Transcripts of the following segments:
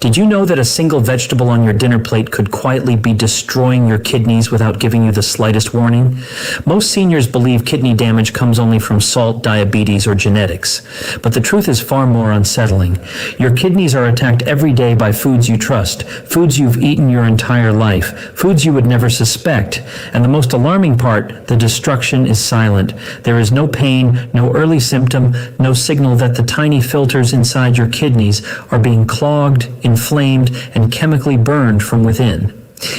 Did you know that a single vegetable on your dinner plate could quietly be destroying your kidneys without giving you the slightest warning? Most seniors believe kidney damage comes only from salt, diabetes, or genetics. But the truth is far more unsettling. Your kidneys are attacked every day by foods you trust, foods you've eaten your entire life, foods you would never suspect. And the most alarming part, the destruction is silent. There is no pain, no early symptom, no signal that the tiny filters inside your kidneys are being clogged, inflamed, and chemically burned from within.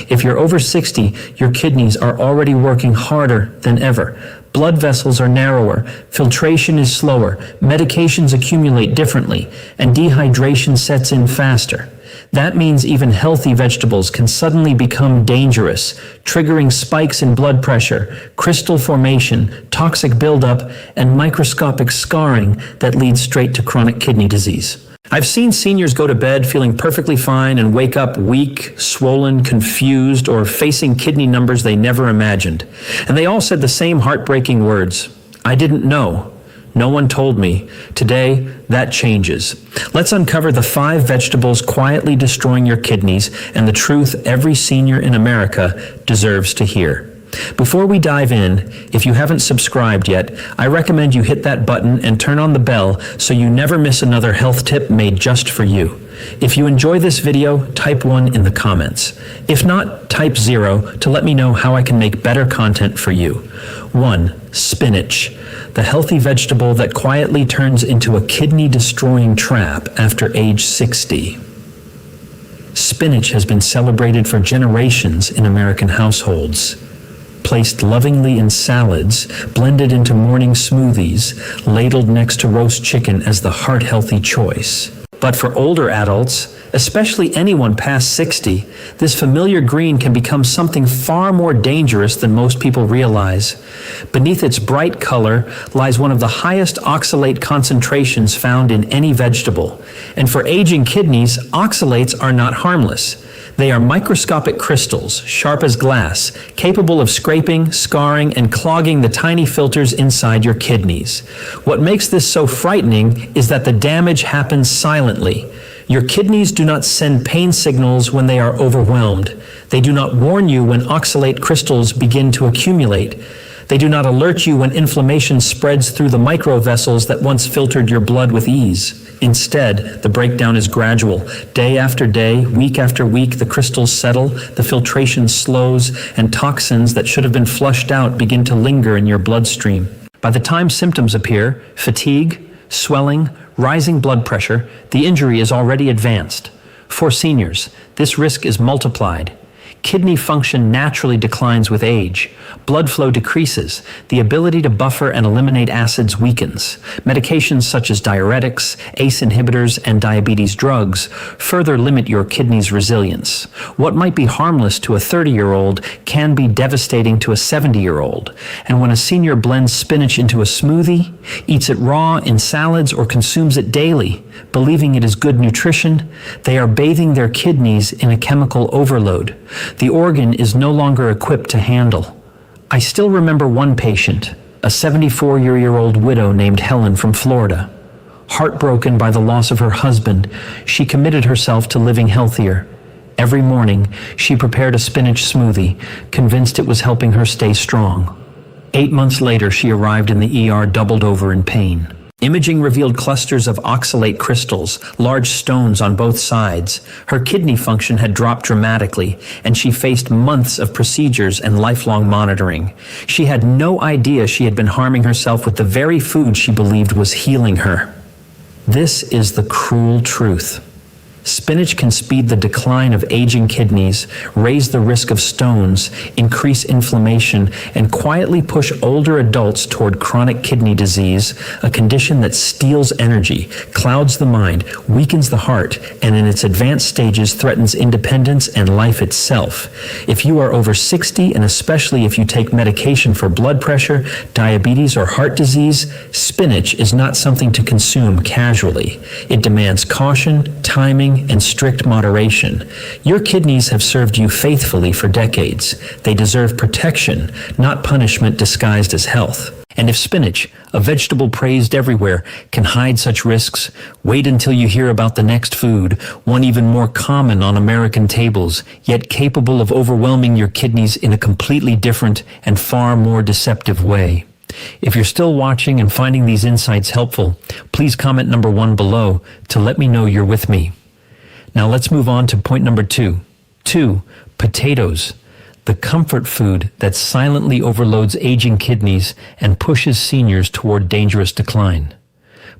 If you're over 60, your kidneys are already working harder than ever. Blood vessels are narrower, filtration is slower, medications accumulate differently, and dehydration sets in faster. That means even healthy vegetables can suddenly become dangerous, triggering spikes in blood pressure, crystal formation, toxic buildup, and microscopic scarring that leads straight to chronic kidney disease. I've seen seniors go to bed feeling perfectly fine and wake up weak, swollen, confused, or facing kidney numbers they never imagined. And they all said the same heartbreaking words: "I didn't know. No one told me." Today, that changes. Let's uncover the 5 vegetables quietly destroying your kidneys and the truth every senior in America deserves to hear. Before we dive in, if you haven't subscribed yet, I recommend you hit that button and turn on the bell so you never miss another health tip made just for you. If you enjoy this video, type 1 in the comments. If not, type 0 to let me know how I can make better content for you. 1. Spinach, the healthy vegetable that quietly turns into a kidney-destroying trap after age 60. Spinach has been celebrated for generations in American households. Placed lovingly in salads, blended into morning smoothies, ladled next to roast chicken as the heart-healthy choice. But for older adults, especially anyone past 60, this familiar green can become something far more dangerous than most people realize. Beneath its bright color lies one of the highest oxalate concentrations found in any vegetable. And for aging kidneys, oxalates are not harmless. They are microscopic crystals, sharp as glass, capable of scraping, scarring, and clogging the tiny filters inside your kidneys. What makes this so frightening is that the damage happens silently. Your kidneys do not send pain signals when they are overwhelmed. They do not warn you when oxalate crystals begin to accumulate. They do not alert you when inflammation spreads through the microvessels that once filtered your blood with ease. Instead, the breakdown is gradual. Day after day, week after week, the crystals settle, the filtration slows, and toxins that should have been flushed out begin to linger in your bloodstream. By the time symptoms appear, fatigue, swelling, rising blood pressure, the injury is already advanced. For seniors, this risk is multiplied. Kidney function naturally declines with age. Blood flow decreases. The ability to buffer and eliminate acids weakens. Medications such as diuretics, ACE inhibitors, and diabetes drugs further limit your kidney's resilience. What might be harmless to a 30-year-old can be devastating to a 70-year-old. And when a senior blends spinach into a smoothie, eats it raw in salads, or consumes it daily, believing it is good nutrition, they are bathing their kidneys in a chemical overload. The organ is no longer equipped to handle. I still remember one patient, a 74-year-old widow named Helen from Florida. Heartbroken by the loss of her husband, she committed herself to living healthier. Every morning, she prepared a spinach smoothie, convinced it was helping her stay strong. 8 months later, she arrived in the ER doubled over in pain. Imaging revealed clusters of oxalate crystals, large stones on both sides. Her kidney function had dropped dramatically, and she faced months of procedures and lifelong monitoring. She had no idea she had been harming herself with the very food she believed was healing her. This is the cruel truth. Spinach can speed the decline of aging kidneys, raise the risk of stones, increase inflammation, and quietly push older adults toward chronic kidney disease, a condition that steals energy, clouds the mind, weakens the heart, and in its advanced stages threatens independence and life itself. If you are over 60, and especially if you take medication for blood pressure, diabetes, or heart disease, spinach is not something to consume casually. It demands caution, timing, training, and strict moderation. Your kidneys have served you faithfully for decades. They deserve protection, not punishment disguised as health. And if spinach, a vegetable praised everywhere, can hide such risks, wait until you hear about the next food, one even more common on American tables, yet capable of overwhelming your kidneys in a completely different and far more deceptive way. If you're still watching and finding these insights helpful, please comment number 1 below to let me know you're with me. Now let's move on to point number 2. 2. Potatoes. The comfort food that silently overloads aging kidneys and pushes seniors toward dangerous decline.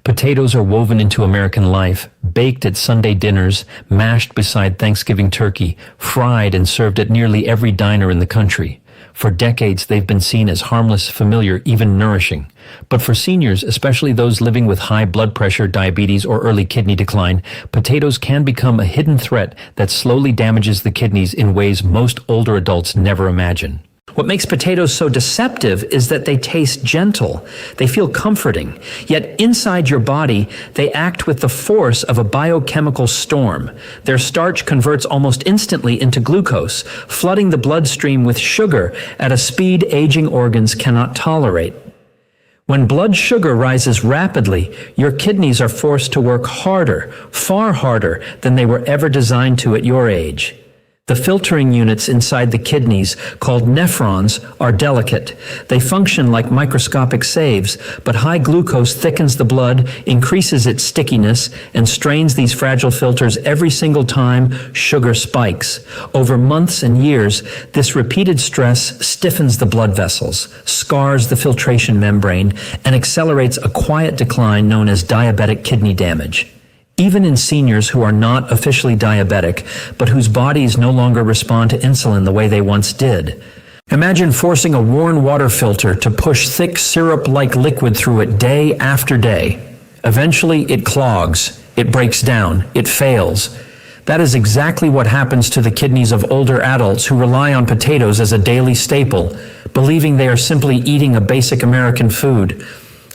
Potatoes are woven into American life, baked at Sunday dinners, mashed beside Thanksgiving turkey, fried and served at nearly every diner in the country. For decades, they've been seen as harmless, familiar, even nourishing. But for seniors, especially those living with high blood pressure, diabetes, or early kidney decline, potatoes can become a hidden threat that slowly damages the kidneys in ways most older adults never imagine. What makes potatoes so deceptive is that they taste gentle. They feel comforting. Yet inside your body, they act with the force of a biochemical storm. Their starch converts almost instantly into glucose, flooding the bloodstream with sugar at a speed aging organs cannot tolerate. When blood sugar rises rapidly, your kidneys are forced to work harder, far harder than they were ever designed to at your age. The filtering units inside the kidneys, called nephrons, are delicate. They function like microscopic sieves, but high glucose thickens the blood, increases its stickiness, and strains these fragile filters every single time sugar spikes. Over months and years, this repeated stress stiffens the blood vessels, scars the filtration membrane, and accelerates a quiet decline known as diabetic kidney damage. Even in seniors who are not officially diabetic, but whose bodies no longer respond to insulin the way they once did. Imagine forcing a worn water filter to push thick syrup-like liquid through it day after day. Eventually, it clogs, it breaks down, it fails. That is exactly what happens to the kidneys of older adults who rely on potatoes as a daily staple, believing they are simply eating a basic American food.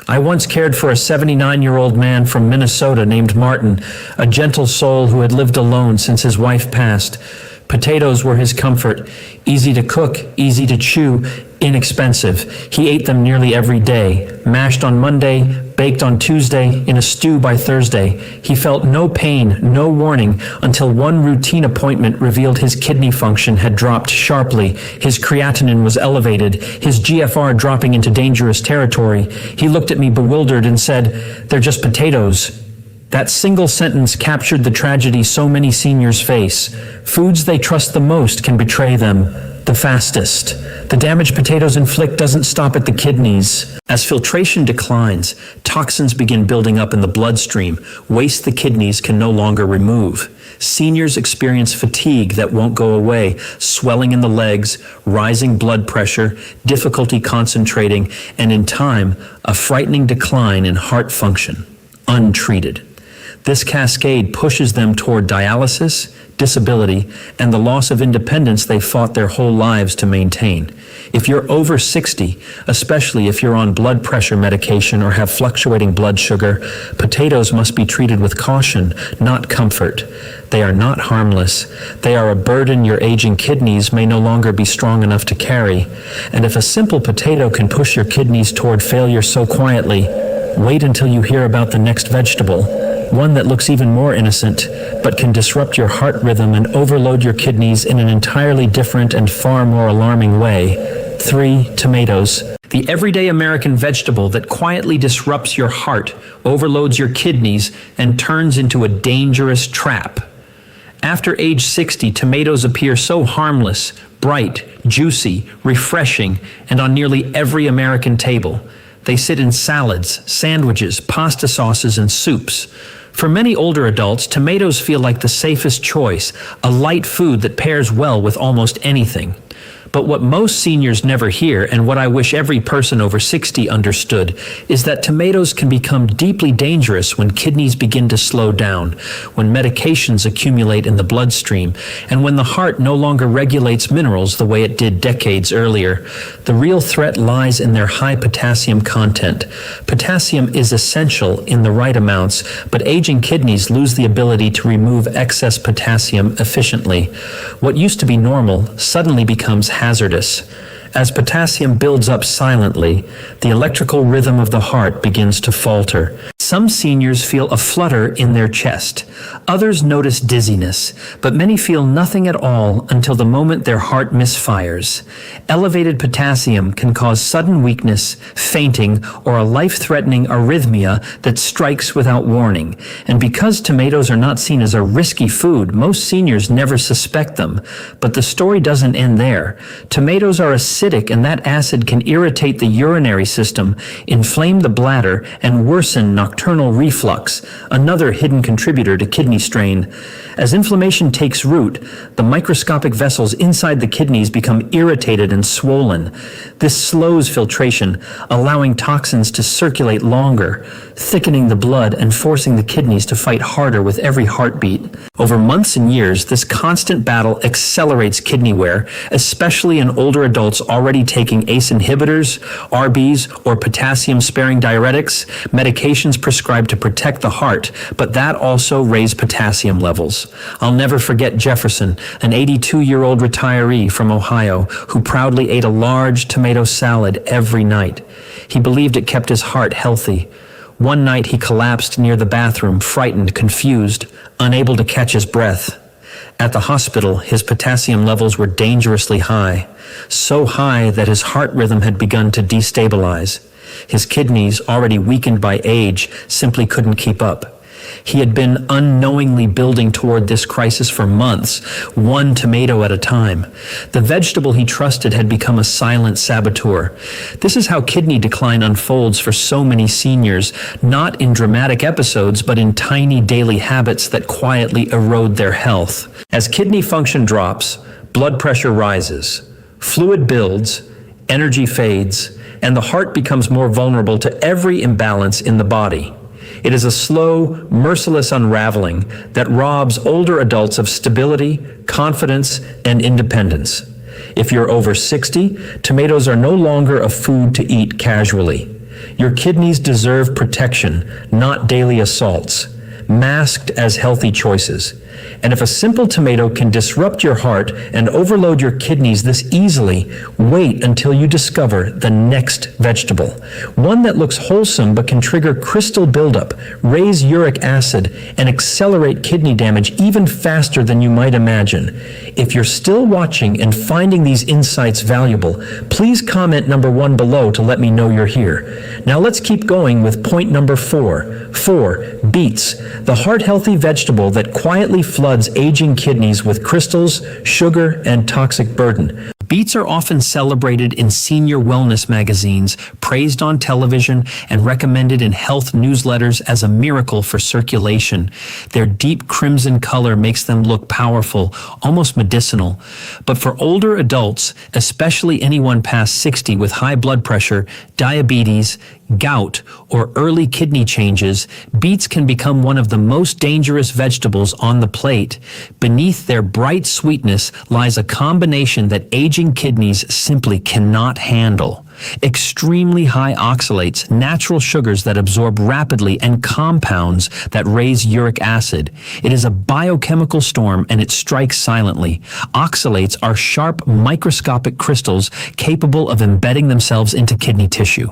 I once cared for a 79-year-old man from Minnesota named Martin, a gentle soul who had lived alone since his wife passed. Potatoes were his comfort, easy to cook, easy to chew, inexpensive. He ate them nearly every day, mashed on Monday, baked on Tuesday, in a stew by Thursday. He felt no pain, no warning, until one routine appointment revealed his kidney function had dropped sharply. His creatinine was elevated, his GFR dropping into dangerous territory. He looked at me bewildered and said, "They're just potatoes." That single sentence captured the tragedy so many seniors face. Foods they trust the most can betray them the fastest. The damage potatoes inflict doesn't stop at the kidneys. As filtration declines, toxins begin building up in the bloodstream, waste the kidneys can no longer remove. Seniors experience fatigue that won't go away, swelling in the legs, rising blood pressure, difficulty concentrating, and in time, a frightening decline in heart function, untreated. This cascade pushes them toward dialysis, disability, and the loss of independence they fought their whole lives to maintain. If you're over 60, especially if you're on blood pressure medication or have fluctuating blood sugar, potatoes must be treated with caution, not comfort. They are not harmless. They are a burden your aging kidneys may no longer be strong enough to carry. And if a simple potato can push your kidneys toward failure so quietly, wait until you hear about the next vegetable. One that looks even more innocent, but can disrupt your heart rhythm and overload your kidneys in an entirely different and far more alarming way. 3. Tomatoes. The everyday American vegetable that quietly disrupts your heart, overloads your kidneys, and turns into a dangerous trap. After age 60, tomatoes appear so harmless, bright, juicy, refreshing, and on nearly every American table. They sit in salads, sandwiches, pasta sauces, and soups. For many older adults, tomatoes feel like the safest choice, a light food that pairs well with almost anything. But what most seniors never hear, and what I wish every person over 60 understood, is that tomatoes can become deeply dangerous when kidneys begin to slow down, when medications accumulate in the bloodstream, and when the heart no longer regulates minerals the way it did decades earlier. The real threat lies in their high potassium content. Potassium is essential in the right amounts, but aging kidneys lose the ability to remove excess potassium efficiently. What used to be normal suddenly becomes hazardous. As potassium builds up silently, the electrical rhythm of the heart begins to falter. Some seniors feel a flutter in their chest. Others notice dizziness, but many feel nothing at all until the moment their heart misfires. Elevated potassium can cause sudden weakness, fainting, or a life-threatening arrhythmia that strikes without warning. And because tomatoes are not seen as a risky food, most seniors never suspect them. But the story doesn't end there. Tomatoes are acidic, and that acid can irritate the urinary system, inflame the bladder, and worsen nocturnal reflux, another hidden contributor to kidney strain. As inflammation takes root, the microscopic vessels inside the kidneys become irritated and swollen. This slows filtration, allowing toxins to circulate longer, thickening the blood and forcing the kidneys to fight harder with every heartbeat. Over months and years, this constant battle accelerates kidney wear, especially in older adults already taking ACE inhibitors, RBs, or potassium-sparing diuretics, medications prescribed to protect the heart, but that also raised potassium levels. I'll never forget Jefferson, an 82-year-old retiree from Ohio who proudly ate a large tomato salad every night. He believed it kept his heart healthy. One night he collapsed near the bathroom, frightened, confused, unable to catch his breath. At the hospital, his potassium levels were dangerously high, so high that his heart rhythm had begun to destabilize. His kidneys, already weakened by age, simply couldn't keep up. He had been unknowingly building toward this crisis for months, one tomato at a time. The vegetable he trusted had become a silent saboteur. This is how kidney decline unfolds for so many seniors, not in dramatic episodes, but in tiny daily habits that quietly erode their health. As kidney function drops, blood pressure rises, fluid builds, energy fades, and the heart becomes more vulnerable to every imbalance in the body. It is a slow, merciless unraveling that robs older adults of stability, confidence, and independence. If you're over 60, tomatoes are no longer a food to eat casually. Your kidneys deserve protection, not daily assaults, masked as healthy choices. And if a simple tomato can disrupt your heart and overload your kidneys this easily, wait until you discover the next vegetable. One that looks wholesome but can trigger crystal buildup, raise uric acid, and accelerate kidney damage even faster than you might imagine. If you're still watching and finding these insights valuable, please comment number 1 below to let me know you're here. Now let's keep going with point number 4. 4. Beets, the heart-healthy vegetable that quietly floods aging kidneys with crystals, sugar, and toxic burden. Beets are often celebrated in senior wellness magazines, praised on television, and recommended in health newsletters as a miracle for circulation. Their deep crimson color makes them look powerful, almost medicinal. But for older adults, especially anyone past 60 with high blood pressure, diabetes, gout, or early kidney changes, beets can become one of the most dangerous vegetables on the plate. Beneath their bright sweetness lies a combination that aging kidneys simply cannot handle. Extremely high oxalates, natural sugars that absorb rapidly, and compounds that raise uric acid. It is a biochemical storm, and it strikes silently. Oxalates are sharp, microscopic crystals capable of embedding themselves into kidney tissue.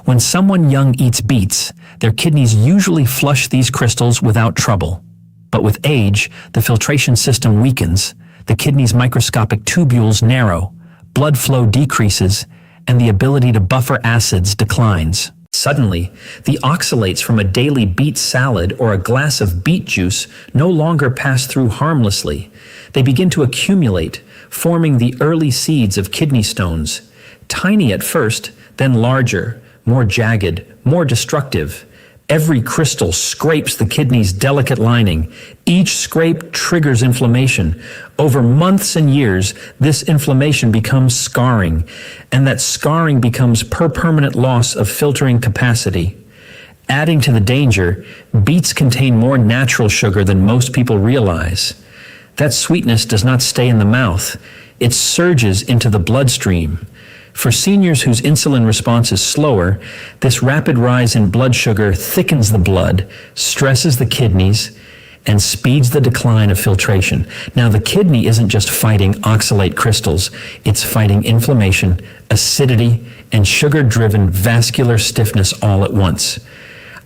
When someone young eats beets, their kidneys usually flush these crystals without trouble. But with age, the filtration system weakens, the kidney's microscopic tubules narrow, blood flow decreases, and the ability to buffer acids declines. Suddenly, the oxalates from a daily beet salad or a glass of beet juice no longer pass through harmlessly. They begin to accumulate, forming the early seeds of kidney stones. Tiny at first, then larger, more jagged, more destructive. Every crystal scrapes the kidney's delicate lining. Each scrape triggers inflammation. Over months and years, this inflammation becomes scarring, and that scarring becomes permanent loss of filtering capacity. Adding to the danger, beets contain more natural sugar than most people realize. That sweetness does not stay in the mouth. It surges into the bloodstream. For seniors whose insulin response is slower, this rapid rise in blood sugar thickens the blood, stresses the kidneys, and speeds the decline of filtration. Now, the kidney isn't just fighting oxalate crystals, it's fighting inflammation, acidity, and sugar-driven vascular stiffness all at once.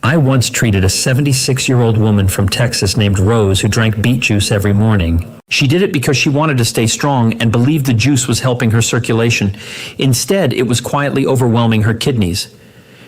I once treated a 76-year-old woman from Texas named Rose who drank beet juice every morning. She did it because she wanted to stay strong and believed the juice was helping her circulation. Instead, it was quietly overwhelming her kidneys.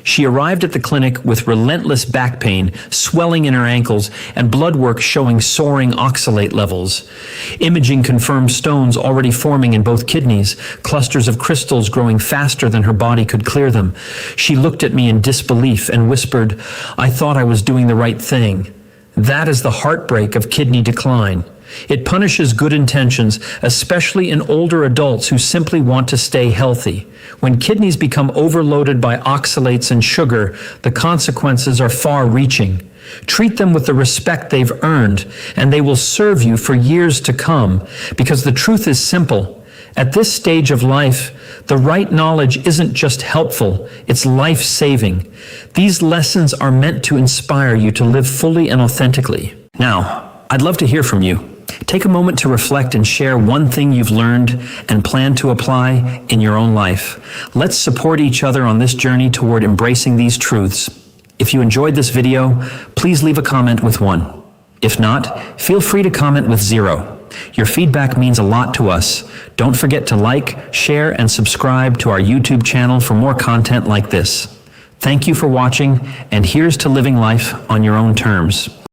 She arrived at the clinic with relentless back pain, swelling in her ankles, and blood work showing soaring oxalate levels. Imaging confirmed stones already forming in both kidneys, clusters of crystals growing faster than her body could clear them. She looked at me in disbelief and whispered, "I thought I was doing the right thing." That is the heartbreak of kidney decline. It punishes good intentions, especially in older adults who simply want to stay healthy. When kidneys become overloaded by oxalates and sugar, the consequences are far-reaching. Treat them with the respect they've earned, and they will serve you for years to come, because the truth is simple. At this stage of life, the right knowledge isn't just helpful, it's life-saving. These lessons are meant to inspire you to live fully and authentically. Now, I'd love to hear from you. Take a moment to reflect and share one thing you've learned and plan to apply in your own life. Let's support each other on this journey toward embracing these truths. If you enjoyed this video, please leave a comment with 1. If not, feel free to comment with 0. Your feedback means a lot to us. Don't forget to like, share, and subscribe to our YouTube channel for more content like this. Thank you for watching, and here's to living life on your own terms.